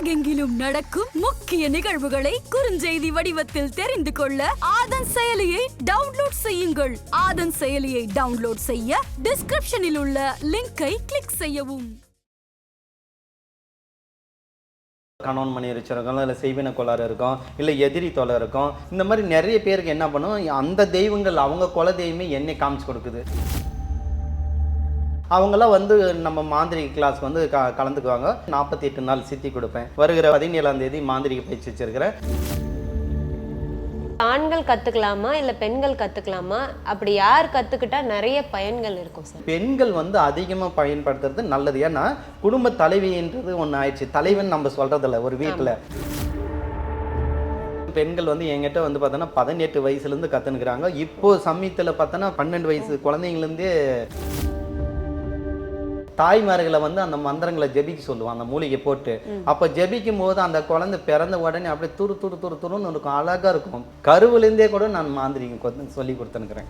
உலகெங்கிலும் நடக்கும் முக்கிய நிகழ்வுகளை குறுஞ்செய்தி வடிவத்தில் தெரிந்து கொள்ள ஆதன் செயலியை டவுன்லோட் செய்யுங்கள். ஆதன் செயலியை டவுன்லோட் செய்ய டிஸ்கிரிப்ஷனில் உள்ள லிங்கை கிளிக் செய்யவும். கணவன் மணி இருக்கும், இல்லை செய்வின கோளாறு இருக்கும், இல்லை எதிரி தொலை இருக்கும். இந்த மாதிரி நிறைய பேருக்கு என்ன பண்ணும், அந்த தெய்வங்கள் அவங்க குல தெய்வமே என்னை காமிச்சு கொடுக்குது. அவங்களாம் வந்து நம்ம மாந்திரிக கிளாஸ் வந்து கலந்துக்குவாங்க. 48 நாள் சித்தி கொடுப்பேன். வருகிற 17ஆம் தேதி மாந்திரிக பயிற்சி வச்சிருக்கிறேன். ஆண்கள் கத்துக்கலாமா இல்ல பெண்கள் கத்துக்கலாமா? அப்படி யார் கத்துக்கிட்டா நிறைய பயன்கள் இருக்கும் சார்? பெண்கள் வந்து அதிகமா பயன்படுத்துறது நல்லது. ஏன்னா குடும்ப தலைவின்றது ஒண்ணு ஆயிடுச்சு. தலைவன் நம்ம சொல்றதில்ல ஒரு வீட்டுல. பெண்கள் வந்து என்கிட்ட வந்து பார்த்தோன்னா 18 வயசுலேருந்து கற்றுனுக்குறாங்க. இப்போ சமயத்தில் பார்த்தோன்னா 12 வயசு குழந்தைங்கலேருந்தே தாய்மார்களை வந்து அந்த மந்திரங்களை ஜெபிக்க சொல்லுவான், அந்த மூலிகை போட்டு. அப்போ ஜெபிக்கும் போது அந்த குழந்தை பிறந்த உடனே அப்படியே துருன்னு இருக்கும், அழகாக இருக்கும். கருவிலேருந்தே கூட நான் மாந்திரிகம் சொல்லி கொடுத்துனுக்குறேன்.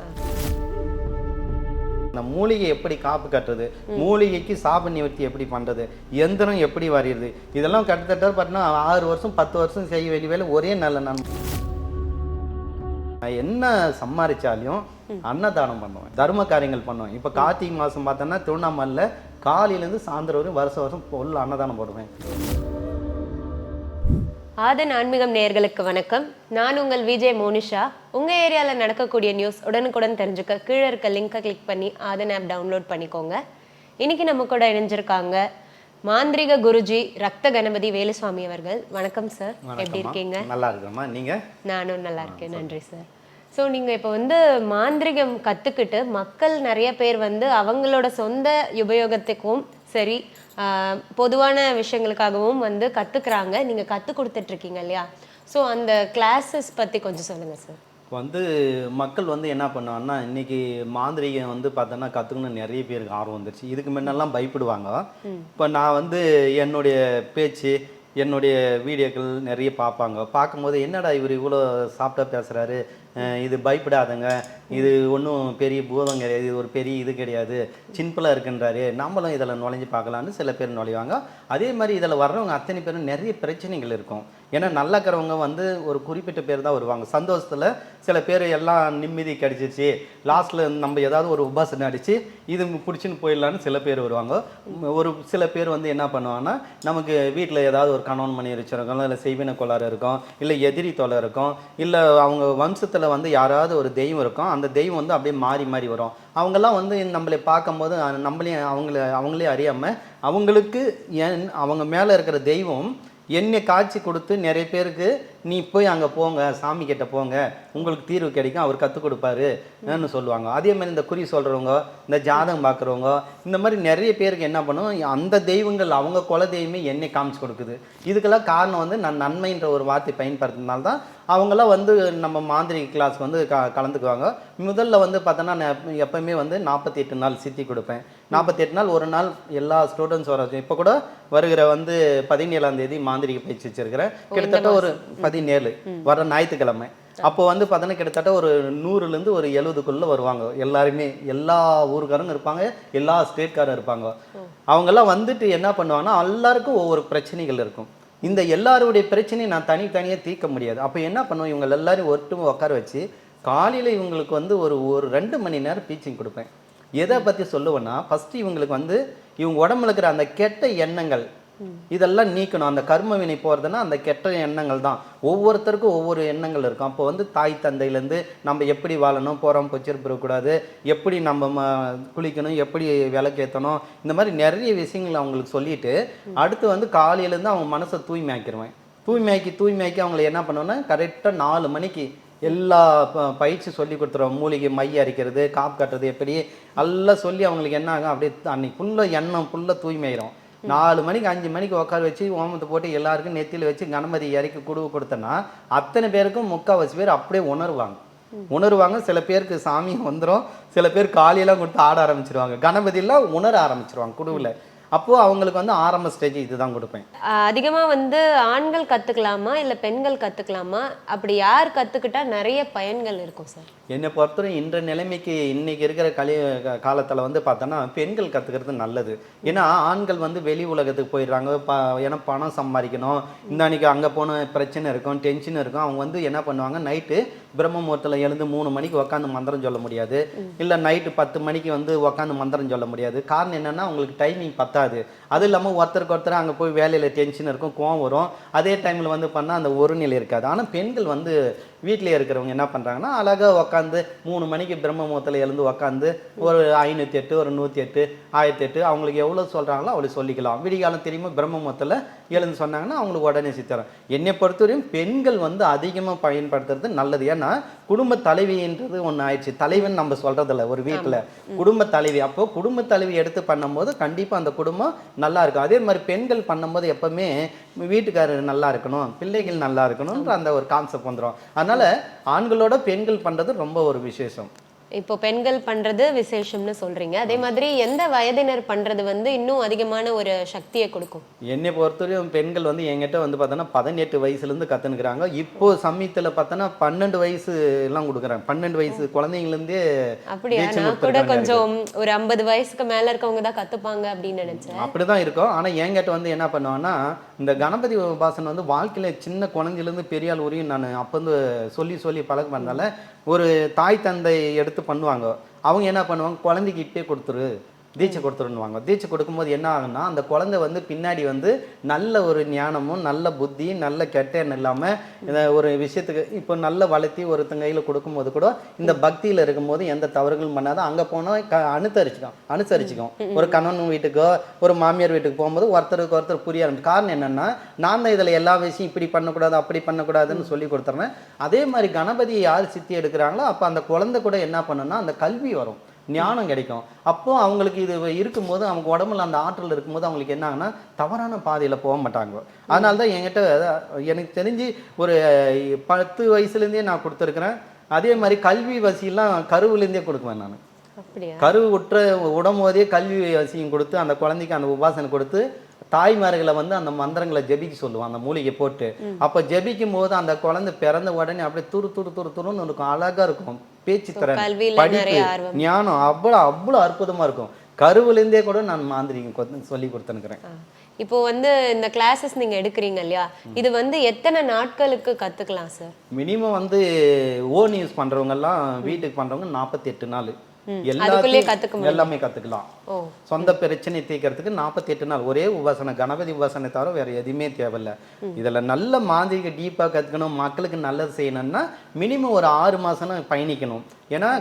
அந்த மூலிகை எப்படி காப்பு கட்டுறது, மூலிகைக்கு சாப நிவர்த்தி எப்படி பண்ணுறது, எந்திரம் எப்படி வரையிறது, இதெல்லாம் கிட்டத்தட்ட பார்த்தீங்கன்னா 6 வருஷம் 10 வருஷம் செய்ய வேண்டிய வேலை ஒரே நாளில் நான் என்ன சம்பாதிச்சாலையும் அன்னதானம் பண்ணுவேன், தர்ம காரியங்கள் பண்ணுவேன். இப்போ கார்த்திகை மாதம் பார்த்தோன்னா திருவண்ணாமலையில் காலையிலேருந்து சாயந்தரம் வரையும் வருஷம் ஃபுல் அன்னதானம் போடுவேன். ஆதன் ஆன்மீகம் நேயர்களுக்கு வணக்கம். நான் உங்கள் விஜய் மோனிஷா. உங்கள் ஏரியாவில் நடக்கக்கூடிய நியூஸ் உடனுக்குடன் தெரிஞ்சுக்க கீழே இருக்க லிங்கை கிளிக் பண்ணி ஆதன் ஆப் டவுன்லோட் பண்ணிக்கோங்க. இன்னைக்கு நம்ம கூட இணைஞ்சிருக்காங்க மாந்திரிக குருஜி ரத்த கணபதி வேலுசாமி அவர்கள். வணக்கம் சார், எப்படி இருக்கீங்க? நல்லா இருக்கேம்மா, நீங்கள்? நானும் நல்லா இருக்கேன், நன்றி சார். ஸோ நீங்கள் இப்போ வந்து மாந்திரிகம் கற்றுக்கிட்டு மக்கள் நிறைய பேர் வந்து அவங்களோட சொந்த உபயோகத்துக்கும் சரி பொதுவான விஷயங்களுக்காகவும் வந்து கற்றுக்குறாங்க. நீங்கள் கற்றுக் கொடுத்துட்ருக்கீங்க இல்லையா? ஸோ அந்த கிளாஸஸ் பற்றி கொஞ்சம் சொல்லுங்கள் சார். வந்து மக்கள் வந்து என்ன பண்ணுவாங்கன்னா, இன்றைக்கி மாந்திரிகம் வந்து பார்த்தோன்னா கற்றுக்கணும்னு நிறைய பேருக்கு ஆர்வம் வந்துருச்சு. இதுக்கு முன்னெல்லாம் பயப்படுவாங்க. இப்போ நான் வந்து என்னுடைய பேச்சு, என்னுடைய வீடியோக்கள் நிறைய பார்ப்பாங்க. பார்க்கும்போது என்னடா இவர் இவ்வளோ சாஃப்டாக பேசுகிறாரு, இது பயப்படாதங்க, இது ஒன்றும் பெரிய பூதம் கிடையாது, இது ஒரு பெரிய இது கிடையாது, சிம்பிளாக இருக்குன்றாரு, நம்மளும் இதில் நுழைஞ்சு பார்க்கலான்னு சில பேர் நுழைவாங்க. அதே மாதிரி இதில் வர்றவங்க அத்தனை பேரும் நிறைய பிரச்சனைகள் இருக்கும். ஏன்னா நல்லக்கிறவங்க வந்து ஒரு குறிப்பிட்ட பேர் தான் வருவாங்க. சந்தோஷத்தில் சில பேர் எல்லாம் நிம்மதி கிடச்சிச்சு, லாஸ்ட்டில் நம்ம ஏதாவது ஒரு உபாசனை அடித்து இது பிடிச்சின்னு போயிடலான்னு சில பேர் வருவாங்க. ஒரு சில பேர் வந்து என்ன பண்ணுவாங்கன்னா, நமக்கு வீட்டில் ஏதாவது ஒரு கணவன் மணி இருக்கும், இல்லை செய்வின கோளாறு இருக்கும், இல்லை எதிரி தொலை இருக்கும், இல்லை அவங்க வம்சத்தில் வந்து யாராவது ஒரு தெய்வம் இருக்கும், அந்த தெய்வம் வந்து அப்படியே மாறி மாறி வரும். அவங்கெல்லாம் வந்து நம்மளை பார்க்கும்போது நம்மளையும் அவங்களே அறியாமல் அவங்களுக்கு அவங்க மேலே இருக்கிற தெய்வம் என்னை காட்சி கொடுத்து நிறைய பேருக்கு நீ போய் அங்கே போங்க, சாமி கிட்ட போங்க, உங்களுக்கு தீர்வு கிடைக்கும், அவர் கற்றுக் கொடுப்பாருன்னு சொல்லுவாங்க. அதே மாதிரி இந்த குறி சொல்கிறவங்க, இந்த ஜாதகம் பார்க்குறவங்க, இந்த மாதிரி நிறைய பேருக்கு என்ன பண்ணும், அந்த தெய்வங்கள் அவங்க குல தெய்வமே என்னை காமிச்சு கொடுக்குது. இதுக்கெல்லாம் காரணம் வந்து நான் நன்மைன்ற ஒரு வார்த்தை பயன்படுத்தினால தான் அவங்களாம் வந்து நம்ம மாந்திரிக கிளாஸ் வந்து கலந்துக்குவாங்க. முதல்ல வந்து பார்த்தோன்னா நான் எப்போயுமே வந்து 48 நாள் சித்தி கொடுப்பேன். 48 நாள் ஒரு நாள் எல்லா ஸ்டூடெண்ட்ஸ் வர. இப்போ கூட வருகிற வந்து 17ஆம் தேதி மாந்திரிக பயிற்சி வச்சிருக்கிறேன். கிட்டத்தட்ட ஒரு 17 வர ஞாயிற்றுக்கிழமை. அப்போ வந்து பார்த்தோன்னா கிட்டத்தட்ட ஒரு 100லேருந்து ஒரு 70க்குள்ளே வருவாங்க. எல்லாருமே எல்லா ஊருக்காரங்க இருப்பாங்க, எல்லா ஸ்டேட்காரும் இருப்பாங்க. அவங்கெல்லாம் வந்துட்டு என்ன பண்ணுவாங்கன்னா, எல்லாருக்கும் ஒவ்வொரு பிரச்சனைகள் இருக்கும். இந்த எல்லாருடைய பிரச்சனையும் நான் தனித்தனியாக தீர்க்க முடியாது. அப்போ என்ன பண்ணுவோம், இவங்க எல்லாரும் ஒருட்டும் உட்கார வச்சு காலையில் இவங்களுக்கு வந்து ஒரு 2 மணி நேரம் டீச்சிங் கொடுப்பேன். எதை பற்றி சொல்லுவேன்னா, ஃபஸ்ட்டு இவங்களுக்கு வந்து இவங்க உடம்புல இருக்கிற அந்த கெட்ட எண்ணங்கள் இதெல்லாம் நீக்கணும். அந்த கர்ம வினை போகிறதுனா அந்த கெட்ட எண்ணங்கள் தான். ஒவ்வொருத்தருக்கும் ஒவ்வொரு எண்ணங்கள் இருக்கும். அப்போ வந்து தாய் தந்தையிலேருந்து நம்ம எப்படி வாழணும், போகிறோம் பொச்சிருப்பிடக்கூடாது, எப்படி நம்ம குளிக்கணும், எப்படி விளக்கேற்றணும், இந்த மாதிரி நிறைய விஷயங்கள் அவங்களுக்கு சொல்லிவிட்டு அடுத்து வந்து காலையிலேருந்து அவங்க மனசை தூய்மையாக்கிடுவேன். தூய்மையாக்கி அவங்களை என்ன பண்ணுவேன்னா, கரெக்டாக 4 மணிக்கு எல்லா பயிற்சி சொல்லி கொடுத்துருவோம். மூலிகை மை அரைக்கிறது, காப்பு கட்டுறது, எப்படி எல்லாம் சொல்லி அவங்களுக்கு என்ன ஆகும், அப்படியே அன்னைக்கு ஃபுல்லாக எண்ணம் ஃபுல்லாக தூய்மையிடும். 4 மணிக்கு 5 மணிக்கு உட்கார வச்சு ஓமத்தை போட்டு எல்லாருக்கும் நெத்தியில் வச்சு கணபதி இறக்கி கொடுத்தோன்னா அத்தனை பேருக்கும் 3/4 பேர் அப்படியே உணருவாங்க. சில பேருக்கு சாமி வந்துடும், சில பேர் காலையெல்லாம் கொடுத்து ஆட ஆரம்பிச்சிருவாங்க, கணபதியெல்லாம் உணர ஆரம்பிச்சிருவாங்க குடுவில். அப்போது அவங்களுக்கு வந்து ஆரம்ப ஸ்டேஜ் இதுதான் கொடுப்பேன். அதிகமா வந்து ஆண்கள் கத்துக்கலாமா இல்ல பெண்கள் கத்துக்கலாமா? அப்படி யார் கத்துக்கிட்டா நிறைய பயன்கள் இருக்கும் சார்? என்னை பொறுத்தவரை இன்ற நிலைமைக்கு இன்னைக்கு இருக்கிற காலத்தில் வந்து பார்த்தோன்னா பெண்கள் கற்றுக்கிறது நல்லது. ஏன்னா ஆண்கள் வந்து வெளி உலகத்துக்கு போயிடுறாங்க. ஏன்னா பணம் சம்பாதிக்கணும், இந்த அன்னைக்கு அங்கே போன பிரச்சனை இருக்கும், டென்ஷன் இருக்கும். அவங்க வந்து என்ன பண்ணுவாங்க, நைட்டு பிரம்ம முகூர்த்தத்தில் எழுந்து 3 மணிக்கு உட்காந்து மந்திரம் சொல்ல முடியாது, இல்லை நைட்டு 10 மணிக்கு வந்து உட்காந்து மந்திரம் சொல்ல முடியாது. காரணம் என்னென்னா அவங்களுக்கு டைமிங் பத்தாது. அதுவும் இல்லாமல் ஒருத்தருக்கு ஒருத்தர் அங்கே போய் வேலையில் டென்ஷன் இருக்கும், கோவம் வரும். அதே டைமில் வந்து பண்ணால் அந்த ஒரு நிலை இருக்காது. ஆனால் பெண்கள் வந்து வீட்டிலே இருக்கிறவங்க என்ன பண்ணுறாங்கன்னா அழகாக உட்காந்து 3 மணிக்கு பிரம்ம முகூர்த்தத்தில் எழுந்து உட்காந்து ஒரு 508 ஒரு 108 1008 அவங்களுக்கு எவ்வளோ சொல்கிறாங்களோ அவ்வளோ சொல்லிக்கலாம். விடிகாலம் தெரியுமா பிரம்ம முகூர்த்தத்தில் எழுந்து சொன்னாங்கன்னா அவங்களுக்கு உடனே சித்தரும். என்னை பொறுத்தவரையும் பெண்கள் வந்து அதிகமாக பயன்படுத்துறது நல்லது. ஏன்னா குடும்ப தலைவின்றது ஒன்று ஆயிடுச்சு. தலைவன் நம்ம சொல்கிறதில்ல ஒரு வீட்டில், குடும்ப தலைவி. அப்போது குடும்ப தலைவி எடுத்து பண்ணும்போது கண்டிப்பாக அந்த குடும்பம் நல்லா இருக்கும். அதே மாதிரி பெண்கள் பண்ணும்போது எப்போவுமே வீட்டுக்காரர் நல்லா இருக்கணும், பிள்ளைகள் நல்லா இருக்கணும்ன்ற அந்த ஒரு கான்செப்ட் வந்துடும். அதனால் ஆண்களோட பெண்கள் பண்ணுறது ரொம்ப ஒரு விசேஷம். இப்போ பெண்கள் பண்றது விசேஷம்னு சொல்றீங்க. அதே மாதிரி எந்த வயதினர் பண்றது வந்து இன்னும் அதிகமான ஒரு சக்தியை கொடுக்கும்? என்னை பொறுத்தவரையும் பெண்கள் வந்து என்கிட்ட வந்து பார்த்தோன்னா 18 வயசுலேருந்து கற்றுனுக்குறாங்க. இப்போ சமயத்தில் பார்த்தோன்னா 12 வயசு எல்லாம் கொடுக்குறாங்க. 12 வயசு குழந்தைங்கலேருந்தே. அப்படியா? நான் கூட கொஞ்சம் ஒரு 50 வயசுக்கு மேல இருக்கவங்க தான் கத்துப்பாங்க அப்படின்னு நினைச்சேன். அப்படிதான் இருக்கும். ஆனால் என்கிட்ட வந்து என்ன பண்ணுவாங்கன்னா இந்த கணபதி உபாசனை வந்து வாழ்க்கையில் சின்ன குழந்தையிலேருந்து பெரிய ஆள் உரியும் நான் அப்போ வந்து சொல்லி பழக்கம் பண்ணால ஒரு தாய் தந்தை எடுத்து பண்ணுவாங்க. அவங்க என்ன பண்ணுவாங்க, குழந்தைக்கு இப்பே கொடுத்துரு, தீட்சை கொடுத்துருன்னுவாங்க. தீட்சை கொடுக்கும்போது என்ன ஆகுன்னா அந்த குழந்தை வந்து பின்னாடி வந்து நல்ல ஒரு ஞானமும் நல்ல புத்தி நல்ல கெட்ட எண்ணம் இல்லாமல் ஒரு விஷயத்துக்கு இப்போ நல்ல வளர்த்தி ஒருத்தங்க கையில் கொடுக்கும்போது கூட இந்த பக்தியில் இருக்கும்போது எந்த தவறுகளும் பண்ணாத அங்கே போனால் அனுசரிச்சுக்கும். ஒரு கணவன் வீட்டுக்கோ ஒரு மாமியார் வீட்டுக்கு போகும்போது ஒருத்தருக்கு ஒருத்தர் புரிய ஆரம்பிச்சு. காரணம் என்னென்னா நான் தான் இதில் எல்லா விஷயம் இப்படி பண்ணக்கூடாது அப்படி பண்ணக்கூடாதுன்னு சொல்லி கொடுத்துறேன். அதே மாதிரி கணபதியை யார் சித்தி எடுக்கிறாங்களோ அப்போ அந்த குழந்தை கூட என்ன பண்ணுன்னா அந்த கல்வி வரும், ஞானம் கிடைக்கும். அப்போ அவங்களுக்கு இது இருக்கும்போது அவங்க உடம்புல அந்த ஆற்றல் இருக்கும்போது அவங்களுக்கு என்ன ஆகுனா தவறான பாதையில் போக மாட்டாங்க. அதனால தான் என்கிட்ட எனக்கு தெரிஞ்சு ஒரு 10 வயசுலேருந்தே நான் கொடுத்துருக்குறேன். அதே மாதிரி கல்வி வசியெல்லாம் கருவிலேருந்தே கொடுக்குவேன் நான். கருவு உடம்போதே கல்வி வசியம் கொடுத்து அந்த குழந்தைக்கு அந்த உபாசனை கொடுத்து தாய்மார்களை வந்து அந்த மந்திரங்களை ஜெபிக்க சொல்லுவான் அந்த மூலிகை போட்டு. அப்போ ஜெபிக்கும் போது அந்த குழந்தை பிறந்த உடனே அப்படியே துருன்னு இருக்கும், அழகா இருக்கும், பேச்சு திறன், படிப்பு, ஞானம் அவ்வளோ அற்புதமா இருக்கும். கருவிலேருந்தே கூட நான் மாந்திரிகம் சொல்லி கொடுத்துனுக்குறேன். இப்போ வந்து இந்த கிளாஸஸ் நீங்க எடுக்கிறீங்க இல்லையா, இது வந்து எத்தனை நாட்களுக்கு கத்துக்கலாம் சார்? மினிமம் வந்து ஓன் யூஸ் பண்றவங்க எல்லாம் வீட்டுக்கு பண்றவங்க 48 நாள் எல்லாமே கத்துக்கலாம். சொந்த பிரச்சனை தீர்க்கறதுக்கு 48 நாள் ஒரே உபாசனை, கணபதி உபாசனை தவிர வேற எதுவுமே தேவையில்லை. இதுல நல்ல மாந்திரிக டீப்பா கத்துக்கணும், மக்களுக்கு நல்லது செய்யணும்னா மினிமம் ஒரு 6 மாசம் பயணிக்கணும். ஏன்னா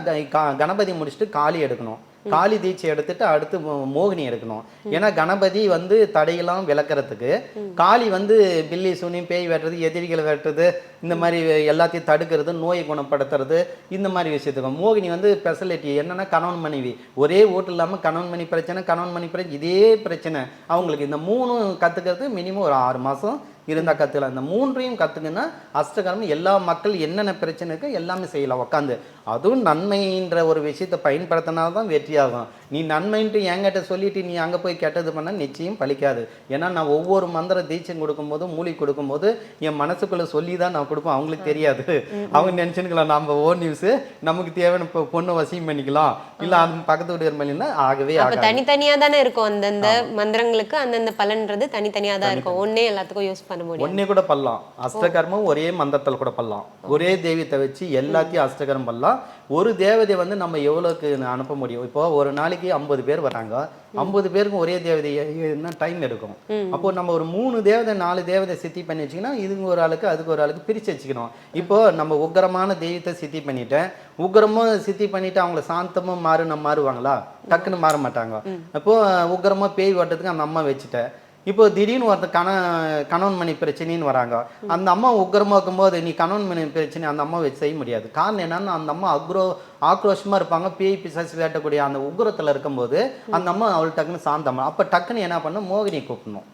கணபதி முடிச்சுட்டு காளி எடுக்கணும், காளி தீட்சை எடுத்துட்டு அடுத்து மோகினி எடுக்கணும். ஏன்னா கணபதி வந்து தடையெல்லாம் விளக்குறதுக்கு, காளி வந்து பில்லி சுனி பேய் வெட்டுறது, எதிரிகளை வெட்டுறது, இந்த மாதிரி எல்லாத்தையும் தடுக்கிறது, நோயை குணப்படுத்துறது, இந்த மாதிரி விஷயத்துக்கு. மோகினி வந்து ஸ்பெஷாலிட்டி என்னன்னா கணவன் மனைவி ஒரே ஓட்டு இல்லாமல் கணவன் மணி பிரச்சனை இதே பிரச்சனை அவங்களுக்கு. இந்த 3 கற்றுக்கிறது மினிமம் ஒரு 6 மாதம் இருந்தால் கற்றுக்கலாம். இந்த 3ஐயும் கற்றுக்குன்னா அஷ்டகர்மம் எல்லா மக்கள் என்னென்ன பிரச்சனை இருக்கோ எல்லாமே செய்யலாம் உட்காந்து. அதுவும் நன்மைன்ற ஒரு விஷயத்தை பயன்படுத்தினால்தான் வெற்றியாகும். நீ நன்மைன்ட்டு என்கிட்ட சொல்லிட்டு நீ அங்கே போய் கெட்டது பண்ணால் நிச்சயம் பலிக்காது. ஏன்னா நான் ஒவ்வொரு மந்திர தீட்சை கொடுக்கும்போது மூலிகை கொடுக்கும்போது என் மனசுக்குள்ளே சொல்லி தான் நான் கொடுப்பேன். அவங்களுக்கு தெரியாது, அவங்க நினச்சினுக்கலாம் நம்ம ஓன் நியூஸு நமக்கு தேவையான பொண்ணை வசியம் பண்ணிக்கலாம், இல்லை அது பக்கத்து வீடு பண்ணினா ஆகவே தனித்தனியாக தானே இருக்கும். அந்தந்த மந்திரங்களுக்கு அந்தந்த பலன்றது தனித்தனியாக தான் இருக்கும். ஒன்னே எல்லாத்துக்கும் யூஸ் ஒன்னே கூட பண்ணலாம். அஷ்டகர்மம் ஒரே மந்திரத்தில் கூட பண்ணலாம். ஒரே தெய்வத்தை வச்சு எல்லாத்தையும் அஷ்டகர்மம் பண்ணலாம். ஒரு தேவதை வந்து நம்ம எவ்வளோக்கு அனுப்ப முடியும்? இப்போ ஒரு நாளைக்கு 50 பேர் வராங்க, 50 பேருக்கும் ஒரே தேவதை டைம் எடுக்கும். அப்போ நம்ம ஒரு 3 தேவதை 4 தேவதை சித்தி பண்ணி வச்சுக்கன்னா இதுக்கு ஒரு ஆளுக்கு அதுக்கு ஒரு ஆளுக்கு பிரித்து வச்சுக்கணும். இப்போ நம்ம உக்கிரமான தெய்வத்தை சித்தி பண்ணிட்டேன், உக்கிரமும் சித்தி பண்ணிட்டு அவங்கள சாந்தமும் மாறுவாங்களா? டக்குன்னு மாற மாட்டாங்க. அப்போ உக்கிரமா பேய் ஓட்டத்துக்கு அந்த அம்மா வச்சுட்டேன். இப்போ திடீர்னு ஒருத்தர் கணவன் மணி பிரச்சனைன்னு வராங்க, அந்த அம்மா உக்கிரமாக இருக்கும்போது நீ கணவன் மணி பிரச்சனை அந்த அம்மா வச்சு செய்ய முடியாது. காரணம் என்னன்னா அந்த அம்மா ஆக்ரோஷமாக இருப்பாங்க, பேய் பிசாசு வேட்டக்கூடிய அந்த உக்கிரத்தில் இருக்கும்போது அந்த அம்மா அவள் டக்குன்னு சாந்தம்மா. அப்போ டக்குன்னு என்ன பண்ணணும், மோகினி கூப்பிடணும்.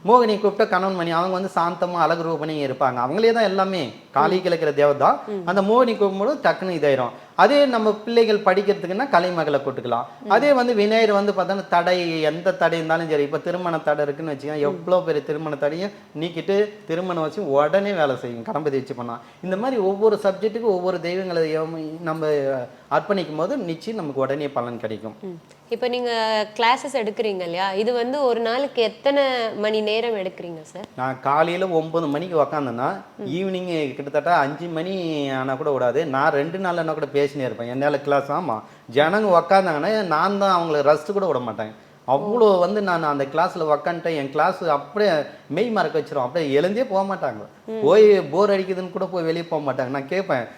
மோகினி கூப்பிட்ட கணவன் மணி அவங்க வந்து சாந்தமா அழகு ரூபணி இருப்பாங்க, அவங்களே தான் எல்லாமே காளி கிழக்கிற தேவதை தான். அந்த மோகினி கூப்பிடும்போது டக்குன்னு இதாயிரும். அதே நம்ம பிள்ளைகள் படிக்கிறதுக்குன்னா கலைமகளை கூட்டுக்கலாம். அதே வந்து விநாயகர் வந்து பார்த்தோன்னா தடை, எந்த தடை இருந்தாலும் சரி, இப்போ திருமண தடை இருக்குன்னு வச்சுக்கோங்க, எவ்வளோ பெரிய திருமண தடையும் நீக்கிட்டு திருமணம் வச்சு உடனே வேலை செய்யும் கணபதி வச்சு பண்ணால். இந்த மாதிரி ஒவ்வொரு சப்ஜெக்ட்டுக்கும் ஒவ்வொரு தெய்வங்களை நம்ம அர்ப்பணிக்கும் போது நிச்சயம் நமக்கு உடனே பலன் கிடைக்கும். இப்போ நீங்க கிளாஸஸ் எடுக்கிறீங்க இல்லையா, இது வந்து ஒரு நாளுக்கு எத்தனை மணி நேரம் எடுக்கிறீங்க சார்? நான் காலையில் 9 மணிக்கு உக்காந்தேன்னா ஈவினிங் கிட்டத்தட்ட 5 மணி ஆனால் கூட விடாது. நான் 2 நாள்னா கூட பேசினே இருப்பேன். என்னால் கிளாஸ் ஆமாம் ஜனங்க உக்காந்தாங்கன்னா நான் தான் அவங்கள ரஸ்ட்டு கூட விட மாட்டேன். அவ்வளோ வந்து நான் அந்த கிளாஸில் உக்காந்துட்டேன். என் கிளாஸ் அப்படியே மெய் மறக்க வச்சிரும். அப்படியே எழுந்தே போக மாட்டாங்க. போய் போர் அடிக்குதுன்னு கூட போய் வெளியே போக மாட்டாங்க. நான் கேட்பேன்,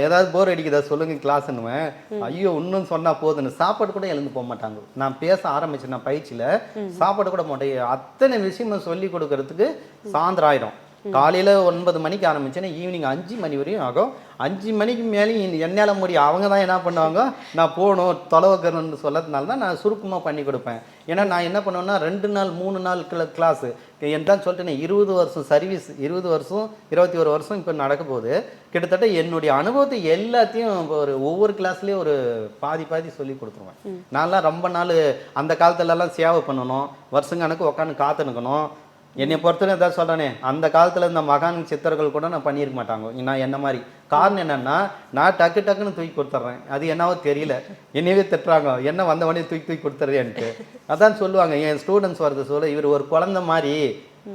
ஏதாவது போர் அடிக்குதா சொல்லுங்க கிளாஸ்ன்னுவேன். ஐயோ இன்னும் சொன்னா போதுன்னு சாப்பாடு கூட எழுந்து போக மாட்டாங்க. நான் பேச ஆரம்பிச்சேன், நான் பயிற்சியில சாப்பாடு கூட மாட்டேன். அத்தனை விஷயமும் சொல்லி கொடுக்கறதுக்கு சாயந்தரம் ஆயிடும். காலையில் 9 மணிக்கு ஆரம்பிச்சேன்னா ஈவினிங் 5 மணி வரையும் ஆகும். 5 மணிக்கு மேலேயும் என்னால் முடியும். அவங்க தான் என்ன பண்ணுவாங்க, நான் போகணும் தொலைவக்கணும்னு சொல்லதுனால தான் நான் சுருக்கமாக பண்ணி கொடுப்பேன். ஏன்னா நான் என்ன பண்ணுவேன்னா 2 நாள் 3 நாள் கிளாஸு என்ன சொல்லிட்டேன், 20 வருஷம் சர்வீஸ், 20 வருஷம் 21 வருஷம் இப்போ நடக்க போகுது. கிட்டத்தட்ட என்னுடைய அனுபவத்தை எல்லாத்தையும் ஒவ்வொரு கிளாஸ்லேயும் ஒரு பாதி சொல்லி கொடுத்துருவேன். நான்லாம் ரொம்ப நாள் அந்த காலத்துலலாம் சேவை பண்ணணும், வருஷங்கணக்கு உட்காந்து காத்துனுக்கணும். என்னை பொறுத்தவரை ஏதாவது சொல்கிறேனே, அந்த காலத்தில் இந்த மகான் சித்தர்கள் கூட நான் பண்ணியிருக்க மாட்டாங்க நான் என்ன மாதிரி. காரணம் என்னென்னா நான் டக்குன்னு தூக்கி கொடுத்துட்றேன். அது என்னவோ தெரியல, என்னையவே திட்டுறாங்க, என்ன வந்தவனே தூக்கி கொடுத்துறேன்ட்டு. அதான் சொல்லுவாங்க என் ஸ்டூடெண்ட்ஸ் வரது சொல்ல, இவர் ஒரு குழந்தை மாதிரி,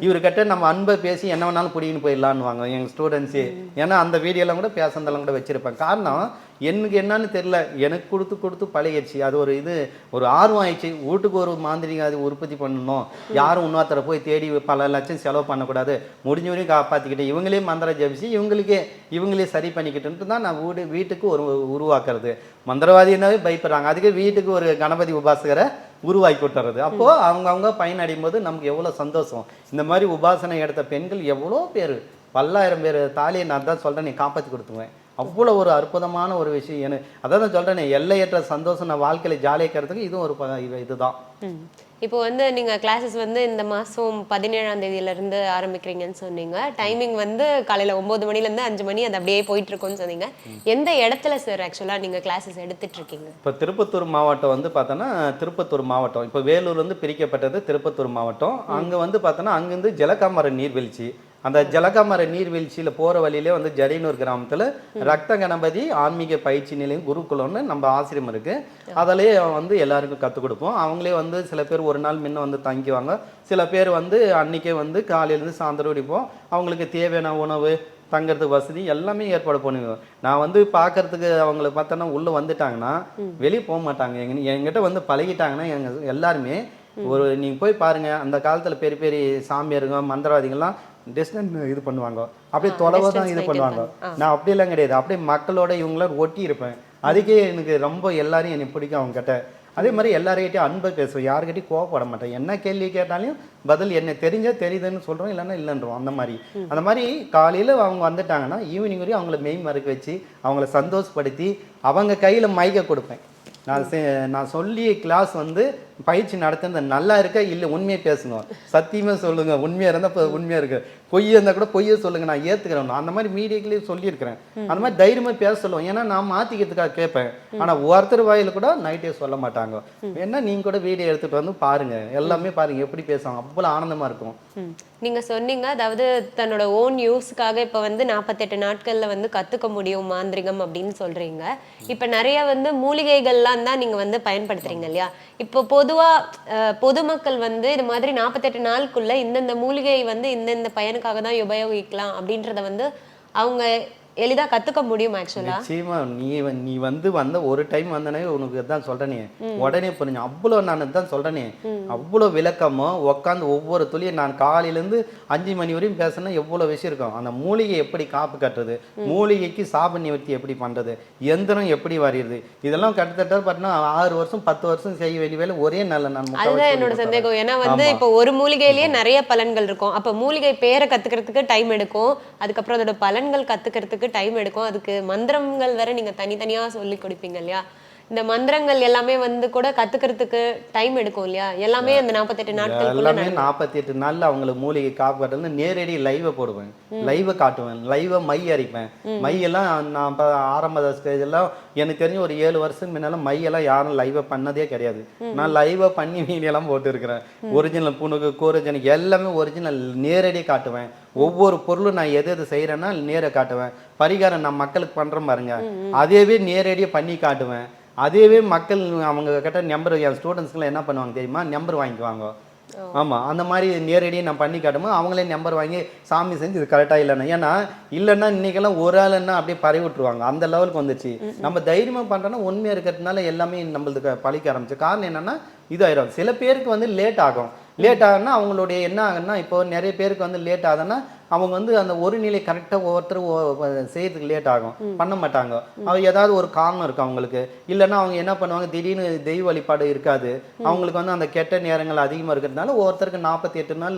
இவர்கிட்ட நம்ம அன்பை பேசி என்ன வேணாலும் பிடிக்கின்னு போயிடலான்னு எங்கள் ஸ்டூடெண்ட்ஸு. ஏன்னா அந்த வீடியோலாம் கூட பேசுறதெல்லாம் கூட வச்சுருப்பேன். காரணம் எனக்கு என்னன்னு தெரியல, எனக்கு கொடுத்து பழகிடுச்சு. அது ஒரு ஆர்வம் ஆயிடுச்சு. வீட்டுக்கு ஒரு மாந்திரிகம் அது உற்பத்தி பண்ணணும், யாரும் இன்னொருத்தரை போய் தேடி பல லட்சம் செலவு பண்ணக்கூடாது, முடிஞ்ச வரையும் காப்பாற்றிக்கிட்டு இவங்களே மந்திரம் ஜபிச்சு இவங்களே சரி பண்ணிக்கிட்டு தான் நான் வீட்டுக்கு உருவாக்குறது. மந்திரவாதினாவே பயப்படுறாங்க, அதுக்கு வீட்டுக்கு ஒரு கணபதி உபாசகரை உருவாக்கி கொடுத்துறது. அப்போது அவங்க பயனடையும் போது நமக்கு எவ்வளோ சந்தோஷம். இந்த மாதிரி உபாசனை எடுத்த பெண்கள் எவ்வளோ பேர், பல்லாயிரம் பேர் தாலியை நான் தான் சொல்கிறேன், நீ காப்பாற்றி கொடுத்துருவேன். அவ்வளோ ஒரு அற்புதமான ஒரு விஷயம். எனக்கு அதான் நான் சொல்கிறேனே, எல்லையற்ற சந்தோஷம் நான் வாழ்க்கையில் ஜாலியாக்கிறதுக்கு இதுவும் ஒரு இதுதான். இப்போ வந்து நீங்கள் கிளாஸஸ் வந்து இந்த மாதம் 17ஆம் தேதியிலேருந்து ஆரம்பிக்கிறீங்கன்னு சொன்னீங்க. டைமிங் வந்து காலையில் 9 மணிலேருந்து 5 மணி, அது அப்படியே போயிட்டுருக்கோன்னு சொன்னீங்க. எந்த இடத்துல சார் ஆக்சுவலாக நீங்கள் கிளாஸஸ் எடுத்துட்ருக்கீங்க? இப்போ திருப்பத்தூர் மாவட்டம் வந்து பார்த்தோன்னா, திருப்பத்தூர் மாவட்டம் இப்போ வேலூர்லேருந்து பிரிக்கப்பட்டது திருப்பத்தூர் மாவட்டம். அங்கே வந்து பார்த்தோன்னா அங்கேருந்து ஜலகாமர நீர்வீழ்ச்சி, அந்த ஜலகாமர நீர்வீழ்ச்சியில் போகிற வழியிலே வந்து ஜடீனூர் கிராமத்தில் ரத்த கணபதி ஆன்மீக பயிற்சி நிலையம் குருகுலம்னு நம்ம ஆசிரியம் இருக்குது. அதிலேயே வந்து எல்லாருக்கும் கற்றுக் கொடுப்போம். அவங்களே வந்து சில பேர் ஒரு நாள் முன்ன வந்து தங்கிவாங்க, சில பேர் வந்து அன்றைக்கே வந்து காலையிலேருந்து சாயந்தரம் அடிப்போம். அவங்களுக்கு தேவையான உணவு, தங்கிறதுக்கு வசதி எல்லாமே ஏற்பாடு பண்ணுவோம். நான் வந்து பார்க்கறதுக்கு அவங்கள பார்த்தோன்னா உள்ளே வந்துட்டாங்கன்னா வெளியே போக மாட்டாங்க. எங்கிட்ட வந்து பழகிட்டாங்கன்னா எல்லாருமே நீங்கள் போய் பாருங்கள், அந்த காலத்தில் பெரிய பெரிய சாமியாருங்க மந்திரவாதிகள்லாம் டிஸ்டன்ஸ் இது பண்ணுவாங்க, அப்படியே தொலைவை தான் இது பண்ணுவாங்க. நான் அப்படியெல்லாம் கிடையாது, அப்படியே மக்களோட இவங்கள ஒட்டி இருப்பேன். அதுக்கே எனக்கு ரொம்ப எல்லாரையும் எனக்கு பிடிக்கும் அவங்க கிட்ட. அதே மாதிரி எல்லார்கிட்டையும் அன்பை பேசுவேன், யாருக்கிட்டையும் கோவப்பட மாட்டேன். என்ன கேள்வி கேட்டாலையும் பதில் என்ன தெரியுதுன்னு சொல்கிறோம், இல்லைன்னா இல்லைன்றோம். அந்த மாதிரி காலையில் அவங்க வந்துட்டாங்கன்னா ஈவினிங் வரையும் அவங்கள மெய் மறக்க வச்சு அவங்கள சந்தோஷப்படுத்தி அவங்க கையில் மைக்க கொடுப்பேன். நான் சொல்லி கிளாஸ் வந்து பயிற்சி நடத்துறது நல்லா இருக்கா இல்லை உண்மையை பேசணும், சத்தியமாக சொல்லுங்கள், உண்மையாக இருந்தால் இப்போ உண்மையாக இருக்கு, பொய்யா இருந்தால் கூட பொய்யை சொல்லுங்கள், நான் ஏற்றுக்கிறேன். அந்த மாதிரி மீடியாக்கிலேயே சொல்லியிருக்கிறேன். அந்த மாதிரி தைரியமாக பேச சொல்லுவோம். ஏன்னா நான் மாற்றிக்கிறதுக்காக கேட்பேன். ஆனால் ஒருத்தர் வாயில் கூட நைட்டே சொல்ல மாட்டாங்க. ஏன்னா நீங்கள் கூட வீடியோ எடுத்துகிட்டு வந்து பாருங்கள், எல்லாமே பாருங்கள் எப்படி பேசுவாங்க, அவ்வளோ ஆனந்தமாக இருக்கும். நீங்கள் சொன்னீங்க, அதாவது தன்னோட ஓன் யூஸ்க்காக இப்போ வந்து 48 நாட்களில் வந்து கற்றுக்க முடியும் மாந்திரிகம் அப்படின்னு சொல்கிறீங்க. இப்போ நிறைய வந்து மூலிகைகள்லாம் தான் நீங்கள் வந்து பயன்படுத்துகிறீங்க இல்லையா? இப்போ பொதுமக்கள் வந்து இது மாதிரி 48 நாளுக்குள்ள இந்தந்த மூலிகை வந்து இந்தந்த பயனுக்காக தான் உபயோகிக்கலாம் அப்படின்றத வந்து அவங்க எளிதாக கற்றுக்க முடியும் ஆக்சுவலாக? நிச்சயமா. நீ வந்த ஒரு டைம் வந்தனே உனக்கு தான் சொல்கிறேனே, உடனே புரிஞ்சு அவ்வளோ நான் தான் சொல்கிறேனே, அவ்வளோ விளக்கமோ உட்காந்து ஒவ்வொரு துளியும் நான் காலையிலேருந்து 5 மணி வரையும் பேசினா எவ்வளோ விஷயம் இருக்கும். அந்த மூலிகை எப்படி காப்பு கட்டுறது, மூலிகைக்கு சாப நிவர்த்தி எப்படி பண்ணுறது, எந்திரம் எப்படி வரையுது, இதெல்லாம் கிட்டத்தட்ட பார்த்தீங்கன்னா 6 வருஷம் 10 வருஷம் செய்ய வேண்டிய வேலை ஒரே நாளில் நான். அதுதான் என்னோட சந்தேகம். ஏன்னா வந்து இப்போ ஒரு மூலிகையிலேயே நிறைய பலன்கள் இருக்கும். அப்போ மூலிகை பேரை கற்றுக்கிறதுக்கு டைம் எடுக்கும், அதுக்கப்புறம் அதோட பலன்கள் கற்றுக்கிறதுக்கு டைம் எடுக்கும், அதுக்கு மந்திரங்கள் வேற நீங்க தனித்தனியா சொல்லி கொடுப்பீங்க இல்லையா? இந்த மந்திரங்கள் எல்லாமே வந்து கூட கத்துக்கிறதுக்கு டைம் எடுக்கும் இல்லையா? எல்லாமே அந்த 48 நாட்களுக்குள்ள எல்லாமே 48 நாள்ல அவங்களுக்கு மூலிகை காப்பாற்றல நேரடி லைவை போடுவேன், லைவை காட்டுவேன், லைவை மை அரைப்பேன். மையெல்லாம் நான் ஆரம்ப ஸ்டேஜ் எல்லாம் எனக்கு தெரிஞ்சு ஒரு 7 வருஷம் முன்னால மையெல்லாம் யாரும் லைவை பண்ணதே கிடையாது. நான் லைவை பண்ணி மீடியெல்லாம் போட்டு இருக்கிறேன். ஒரிஜினல் புணுகு கோரஜனுக்கு எல்லாமே ஒரிஜினல் நேரடியாக காட்டுவேன். ஒவ்வொரு பொருளும் நான் எது எது செய்யறேன்னா நேர காட்டுவேன். பரிகாரம் நான் மக்களுக்கு பண்றேன் பாருங்க, அதேவே நேரடியாக பண்ணி காட்டுவேன். அதேவே மக்கள் அவங்க கிட்ட நம்பர், என் ஸ்டூடெண்ட்ஸ்க்குலாம் என்ன பண்ணுவாங்க தெரியுமா, நம்பர் வாங்கிக்குவாங்க. ஆமா, அந்த மாதிரி நேரடியாக நான் பண்ணி காட்டும்போது அவங்களே நம்பர் வாங்கி சாமி செஞ்சு இது கரெக்டாக இல்லைன்னா, ஏன்னா இல்லைன்னா இன்னைக்கெல்லாம் ஒரு ஆளுன்னா அப்படியே பரவி விட்டுருவாங்க. அந்த லெவலுக்கு வந்துச்சு. நம்ம தைரியமாக பண்ணுறோன்னா உண்மையாக இருக்கிறதுனால எல்லாமே நம்மளுக்கு பழிக்க ஆரம்பிச்சு. காரணம் என்னன்னா இதாயிரும். சில பேருக்கு வந்து லேட் ஆகும். லேட் ஆகுன்னா அவங்களுடைய என்ன ஆகுன்னா, இப்போ நிறைய பேருக்கு வந்து லேட் ஆகுதுன்னா அவங்க வந்து அந்த ஒரு நிலை கரெக்டாக ஒவ்வொருத்தரும் செய்யறதுக்கு லேட் ஆகும், பண்ண மாட்டாங்க. அவங்க ஏதாவது ஒரு காரணம் இருக்கு அவங்களுக்கு. இல்லைன்னா அவங்க என்ன பண்ணுவாங்க, திடீர்னு தெய்வ வழிபாடு இருக்காது அவங்களுக்கு, வந்து அந்த கெட்ட நேரங்கள் அதிகமாக இருக்கிறதுனால ஒருத்தருக்கு 48 நாள்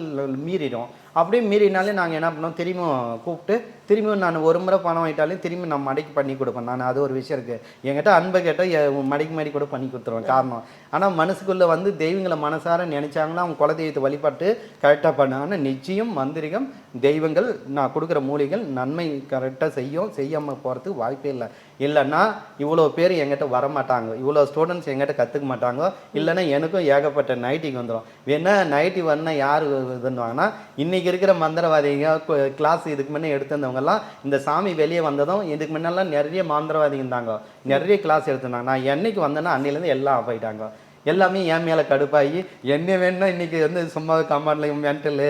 மீறிடும். அப்படியே மீறினாலே நாங்கள் என்ன பண்ணோம், திரும்பியும் கூப்பிட்டு திரும்பியும் நான் ஒரு முறை பணம் வாங்கிட்டாலே திரும்பி நான் மடக்கி பண்ணி கொடுப்பேன். நான் அது ஒரு விஷயம் இருக்குது என்கிட்ட, அன்பை கேட்டால் மடக்கி கூட பண்ணி கொடுத்துருவேன். காரணம் ஆனால் மனசுக்குள்ளே வந்து தெய்வங்களை மனசார நினைச்சாங்கன்னா அவங்க குலதெய்வத்தை வழிபாட்டு கரெக்டாக பண்ணாங்கன்னா நிச்சயம் மந்திரிகம் தெய்வங்கள் நான் கொடுக்குற மூலிகள் நன்மை கரெக்டாக செய்யாமல் போகிறதுக்கு வாய்ப்பே இல்லை. இல்லைன்னா இவ்வளோ பேர் என்கிட்ட வரமாட்டாங்க, இவ்வளோ ஸ்டூடெண்ட்ஸ் என்கிட்ட கற்றுக்க மாட்டாங்க. இல்லைன்னா எனக்கும் ஏகப்பட்ட நைட்டிக்கு வந்துடும். வேணா நைட்டி வரணும் யார் இதுன்னுவாங்கன்னா, இன்றைக்கி இருக்கிற மந்திரவாதிங்க கிளாஸ் இதுக்கு முன்னே எடுத்திருந்தவங்கலாம் இந்த சாமி வெளியே வந்ததும் இதுக்கு முன்னெல்லாம் நிறைய மந்திரவாதிங்க இருந்தாங்க, நிறைய கிளாஸ் எடுத்திருந்தாங்க. நான் என்னைக்கு வந்தேன்னா அன்னிலேருந்து எல்லாம் ஆஃப் ஆகிட்டாங்க. எல்லாமே என் மேலே கடுப்பாகி என்ன வேணும்னா இன்றைக்கி வந்து சும்மா கமாண்டில் மென்டலு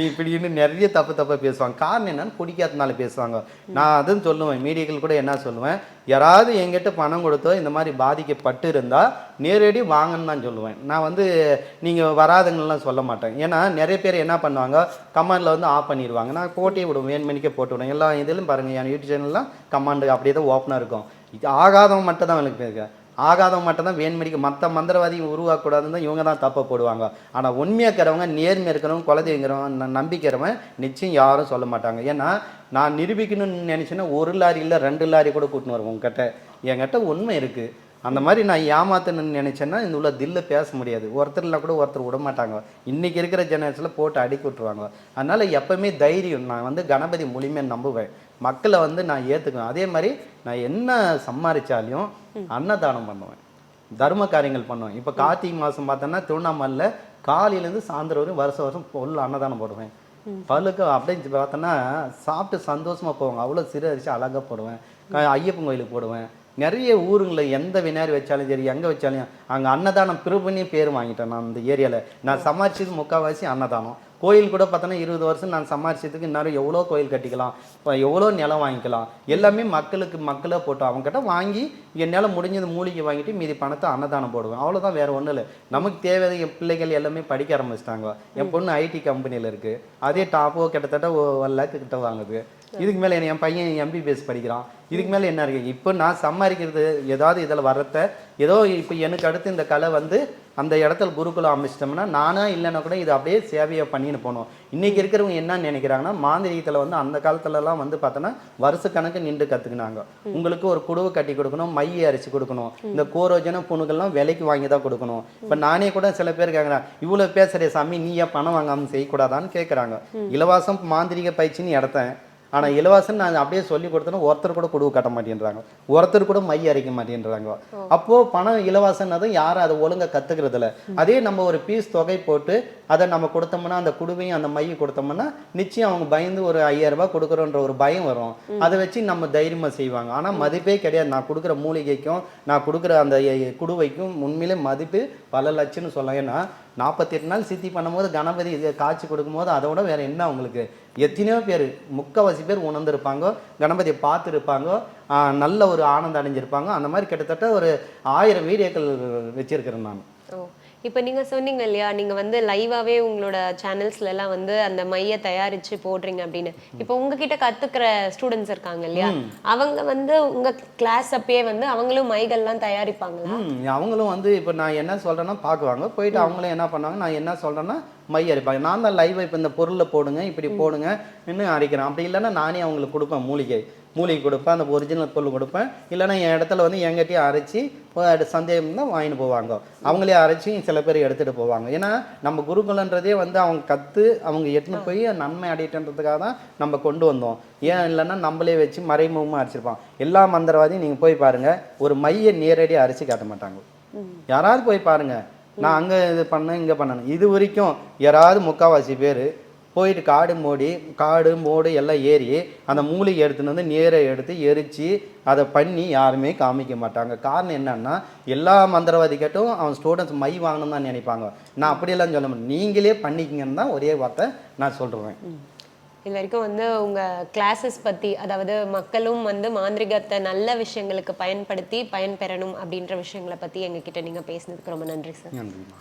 இப்படின்னு நிறைய தப்பாக பேசுவாங்க. காரணம் என்னன்னு பிடிக்காதனால பேசுவாங்க. நான் அதுன்னு சொல்லுவேன், மீடியாக்கள் கூட என்ன சொல்லுவேன், யாராவது என்கிட்ட பணம் கொடுத்தோ இந்த மாதிரி பாதிக்கப்பட்டு இருந்தால் நேரடி வாங்கன்னு தான் சொல்லுவேன். நான் வந்து நீங்கள் வராதுங்கலாம் சொல்ல மாட்டேன். ஏன்னா நிறைய பேர் என்ன பண்ணுவாங்க, கமாண்டில் வந்து ஆஃப் பண்ணிடுவாங்க. நான் போட்டே விடுவேன், வேணுமணிக்கே போட்டு விடுவேன். எல்லா இதிலும் பாருங்கள், என் யூடியூப் சேனல்லாம் கமாண்டு அப்படியே தான் ஓப்பனாக இருக்கும். இது ஆகாதவங்க மட்டும் தான் எனக்கு பேருக்கேன், ஆகாதவங்க மட்டும் தான் வேண்மணிக்கு மற்ற மந்திரவாதியை உருவாக்கக்கூடாதுன்னு தான் இவங்க தான் தப்பை போடுவாங்க. ஆனால் உண்மையாக இருக்கிறவங்க, நேர்மையாக இருக்கிறவங்க, குலதெய்வங்கிறவங்க, நம்பிக்கிறவன் நிச்சயம் யாரும் சொல்ல மாட்டாங்க. ஏன்னா நான் நிரூபிக்கணும்னு நினச்சேன்னா 1 லாரி இல்லை 2 லாரி கூட கூட்டின்னு வருவோம் உங்ககிட்ட. என்கிட்ட உண்மை இருக்குது. அந்த மாதிரி நான் ஏமாத்தணும்னு நினச்சேன்னா இந்த உள்ள தில்ல பேச முடியாது. ஒருத்தர்லாம் கூட ஒருத்தர் விட மாட்டாங்க. இன்றைக்கி இருக்கிற ஜெனரேஷனில் போட்டு அடிக்கி விட்டுருவாங்க. அதனால் எப்போவுமே தைரியம், நான் வந்து கணபதி மூலியமாக நம்புவேன். மக்களை வந்து நான் ஏற்றுக்குவேன். அதே மாதிரி நான் என்ன சம்பாதிச்சாலையும் அன்னதானம் பண்ணுவேன், தர்ம காரியங்கள் பண்ணுவேன். இப்போ கார்த்திகை மாதம் பார்த்தோன்னா திருவண்ணாமலையில் காலையிலேருந்து சாயந்தரம் வரையும் வருஷம் ஃபுல் அன்னதானம் போடுவேன். பல்லுக்கு அப்படின்னு பார்த்தோன்னா சாப்பிட்டு சந்தோஷமாக போவாங்க. அவ்வளோ சிறு அரிசி அழகாக போடுவேன். ஐயப்பன் கோயிலுக்கு போடுவேன். நிறைய ஊருங்களில் எந்த வினாரி வச்சாலும் சரி, எங்கே வச்சாலும் அங்கே அன்னதானம் பிரிவுன்னு பேர் வாங்கிட்டேன். நான் அந்த ஏரியாவில் நான் சமாளிச்சது முக்கால்வாசி அன்னதானம். கோயில் கூட பார்த்தோன்னா 20 வருஷம் நான் சமாளிச்சதுக்கு இன்னும் எவ்வளோ கோயில் கட்டிக்கலாம், எவ்வளோ நிலம் வாங்கிக்கலாம், எல்லாமே மக்களாக போட்டோம். அவங்ககிட்ட வாங்கி என்னால் முடிஞ்சது மூலிகை வாங்கிட்டு மீதி பணத்தை அன்னதானம் போடுவேன். அவ்வளோதான், வேறு ஒன்றும் இல்லை. நமக்கு தேவையான என் பிள்ளைகள் எல்லாமே படிக்க ஆரம்பிச்சிட்டாங்க. என் பொண்ணு ஐடி கம்பெனியில் இருக்குது. அதே டாப்போ கிட்டத்தட்ட 1 லேக் கிட்ட வாங்குது. இதுக்கு மேலே என் பையன் எம்பிபிஎஸ் படிக்கிறான். இதுக்கு மேலே என்ன இருக்குது? இப்போ நான் சம்பாதிக்கிறது ஏதாவது இதில் வர்றத ஏதோ இப்போ எனக்கு அடுத்து இந்த கலை வந்து அந்த இடத்துல குருகுலம் அமைச்சிட்டோம்னா நானா இல்லைன்னா கூட இது அப்படியே சேவையை பண்ணின்னு போகணும். இன்றைக்கி இருக்கிறவங்க என்ன நினைக்கிறாங்கன்னா, மாந்திரிகத்தில் வந்து அந்த காலத்துலலாம் வந்து பார்த்தோன்னா வருஷக்கணக்கு நின்று கற்றுக்கினாங்க. உங்களுக்கு ஒரு குடுவை கட்டி கொடுக்கணும், மையை அரைச்சி கொடுக்கணும், இந்த கோரோஜன புணுகள்லாம் விலைக்கு வாங்கி தான் கொடுக்கணும். இப்போ நானே கூட சில பேர் கேட்குறேன், இவ்வளோ பேசுகிற சாமி நீ ஏன் பணம் வாங்காமல் செய்யக்கூடாதான்னு கேட்குறாங்க. இலவசம் மாந்திரிக பயிற்சின்னு இடத்தேன், ஆனால் இலவசம் நான் அப்படியே சொல்லி கொடுத்தோன்னா ஒருத்தர் கூட குடுவு கட்ட மாட்டேன்றாங்க, ஒருத்தர் கூட மை அரைக்க மாட்டேன்றாங்க. அப்போது பணம் இலவசம்னதும் யாரும் அதை ஒழுங்காக கற்றுக்கிறதில்ல. அதே நம்ம ஒரு பீஸ் தொகை போட்டு அதை நம்ம கொடுத்தோம்னா, அந்த குடுவையும் அந்த மையை கொடுத்தோம்னா நிச்சயம் அவங்க பயந்து ஒரு 5000 ரூபாய் கொடுக்குறோன்ற ஒரு பயம் வரும். அதை வச்சு நம்ம தைரியமாக செய்வாங்க. ஆனால் மதிப்பே கிடையாது. நான் கொடுக்குற மூலிகைக்கும் நான் கொடுக்குற அந்த குடுவைக்கும் உண்மையிலே மதிப்பு பல லட்சம்னு சொல்லலாம். ஏன்னா 48 நாள் சித்தி பண்ணும்போது கணபதி காட்சி கொடுக்கும்போது அதோட வேறு என்ன உங்களுக்கு எத்தனையோ பேர், முக்கால்வாசி பேர் உணர்ந்துருப்பாங்க, கணபதியை பார்த்துருப்பாங்க, நல்ல ஒரு ஆனந்தம் அடைஞ்சிருப்பாங்க. அந்த மாதிரி கிட்டத்தட்ட ஒரு 1000 வீடியோக்கள் வச்சிருக்கிறேன் நான். இப்போ நீங்கள் சொன்னீங்க இல்லையா, நீங்கள் வந்து லைவாகவே உங்களோட சேனல்ஸ்லாம் வந்து அந்த மையை தயாரித்து போடுறீங்க அப்படின்னு. இப்போ உங்ககிட்ட கற்றுக்கிற ஸ்டூடெண்ட்ஸ் இருக்காங்க இல்லையா, அவங்க வந்து உங்கள் கிளாஸ் அப்பயே வந்து அவங்களும் மைகள்லாம் தயாரிப்பாங்களா? அவங்களும் வந்து இப்போ நான் என்ன சொல்கிறேன்னா பார்க்குவாங்க, போயிட்டு அவங்களும் என்ன பண்ணுவாங்க, நான் என்ன சொல்கிறேன்னா மை அரைப்பாங்க. நான் தான் லைவாக இப்போ இந்த பொருளில் போடுங்க, இப்படி போடுங்க இன்னும் அரைக்கிறேன். அப்படி இல்லைன்னா நானே அவங்களுக்கு கொடுப்பேன் மூலிகை. மூலிகை கொடுப்பேன், அந்த ஒரிஜினல் பொருள் கொடுப்பேன். இல்லைன்னா என் இடத்துல வந்து என்கிட்டயே அரைச்சி சந்தேகம் தான் வாங்கிட்டு போவாங்க. அவங்களே அரைச்சி சில பேர் எடுத்துகிட்டு போவாங்க. ஏன்னா நம்ம குருகுலன்றதே வந்து அவங்க கற்று அவங்க எடுத்துன்னு போய் நன்மை அடையட்டுன்றதுக்காக தான் நம்ம கொண்டு வந்தோம். ஏன் இல்லைன்னா நம்மளே வச்சு மறைமுகமாக அரைச்சிருப்பான். எல்லா மந்திரவாதியும் நீங்கள் போய் பாருங்கள், ஒரு மையை நேரடியாக அரைச்சி காட்ட மாட்டாங்க. யாராவது போய் பாருங்கள், நான் அங்கே இது பண்ணேன் இங்கே பண்ணேன். இது வரைக்கும் யாராவது முக்கால்வாசி பேர் போயிட்டு காடு மோடு எல்லாம் ஏறி அந்த மூலிகை எடுத்துன்னு வந்து நேரை எடுத்து எரித்து அதை பண்ணி யாருமே காமிக்க மாட்டாங்க. காரணம் என்னன்னா, எல்லா மந்திரவாதிக்கிட்டும் அவன் ஸ்டூடெண்ட்ஸ் மை வாங்கணும்னு தான் நினைப்பாங்க. நான் அப்படியெல்லாம் சொல்ல முடியும், நீங்களே பண்ணிக்கிங்கன்னு தான் ஒரே வார்த்தை நான் சொல்கிறேன். இது வரைக்கும் வந்து உங்கள் கிளாஸஸ் பற்றி, அதாவது மக்களும் வந்து மாந்திரிகத்தை நல்ல விஷயங்களுக்கு பயன்படுத்தி பயன்பெறணும் அப்படின்ற விஷயங்களை பற்றி எங்ககிட்ட நீங்கள் பேசினதுக்கு ரொம்ப நன்றி சார். நன்றிம்மா.